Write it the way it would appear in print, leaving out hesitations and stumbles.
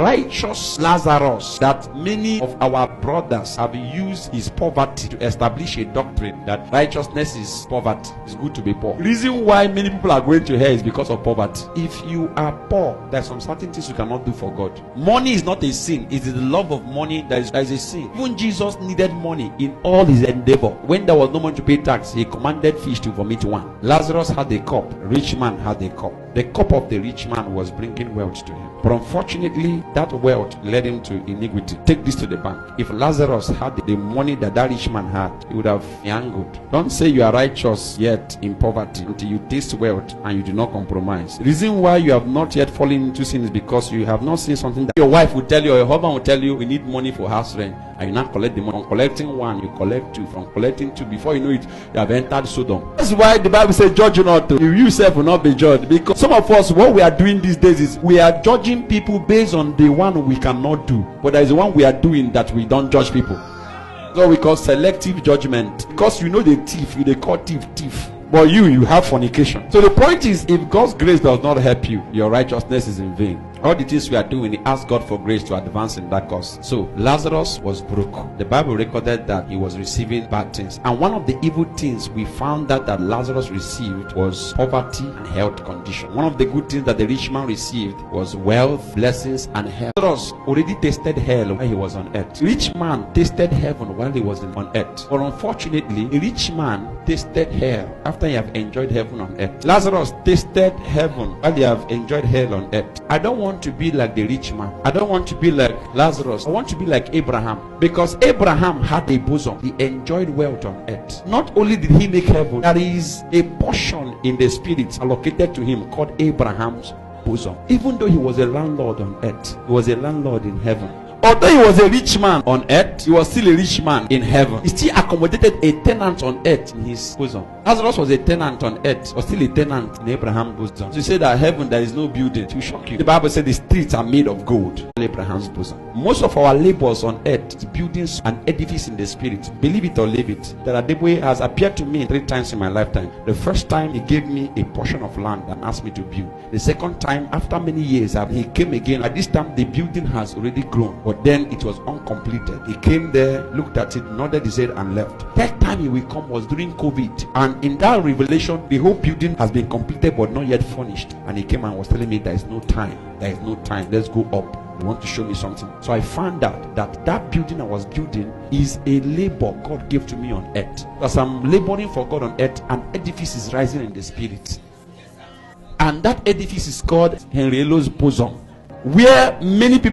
righteous Lazarus, that many of our brothers have used his poverty to establish a doctrine that righteousness is poverty. It's good to be poor. The reason why many people are going to hell is because of poverty. If you are poor, there's some certain things you cannot do for God. Money is not a sin. It is the love of money that is a sin. Even Jesus needed money in all his endeavor. When there was no money to pay tax, he commanded fish to vomit one. Lazarus had a cup. Rich man had a cup. The cup of the rich man was bringing wealth to him. But unfortunately, that wealth led him to iniquity. Take this to the bank. If Lazarus had the money that rich man had, he would have yangled. Don't say you are righteous yet in poverty until you taste wealth and you do not compromise. The reason why you have not yet fallen into sin is because you have not seen something that your wife will tell you or your husband will tell you, we need money for house rent. And you not collect the money. From collecting one, you collect two. From collecting two, before you know it, you have entered Sodom. That's why the Bible says, judge you not. You yourself will not be judged. Because some of us, what we are doing these days is we are judging people based on the one we cannot do. But there is one we are doing that we don't judge people. So we call selective judgment. Because you know the thief, they call thief. But you have fornication. So the point is, if God's grace does not help you, your righteousness is in vain. All the things we are doing, we ask God for grace to advance in that cause. So Lazarus was broke. The Bible recorded that he was receiving bad things. And one of the evil things we found out that Lazarus received was poverty and health condition. One of the good things that the rich man received was wealth, blessings, and health. Lazarus already tasted hell while he was on earth. The rich man tasted heaven while he was on earth. But unfortunately, the rich man tasted hell after he have enjoyed heaven on earth. Lazarus tasted heaven while he have enjoyed hell on earth. I don't want to be like the rich man. I don't want to be like Lazarus. I want to be like Abraham, because Abraham had a bosom. He enjoyed wealth on earth. Not only did he make heaven, there is a portion in the spirit allocated to him called Abraham's bosom. Even though he was a landlord on earth, he was a landlord in heaven. Although he was a rich man on earth, he was still a rich man in heaven. He still accommodated a tenant on earth in his bosom. Lazarus was a tenant on earth, but still a tenant in Abraham's bosom. So you say that heaven there is no building, to shock you. The Bible said the streets are made of gold. Abraham's bosom. Most of our labors on earth is building an edifice in the spirit. Believe it or leave it, that Adeboye has appeared to me 3 times in my lifetime. The first time he gave me a portion of land and asked me to build. The second time, after many years, he came again. At this time, the building has already grown, but then it was uncompleted. He came there, looked at it, nodded his head and left. Third time he will come was during COVID, and in that revelation, the whole building has been completed but not yet furnished. And he came and was telling me, there is no time, let's go up. You want to show me something? So I found out that building I was building is a labor God gave to me on earth. As I'm laboring for God on earth, an edifice is rising in the spirit, and that edifice is called Henry Elo's bosom, where many people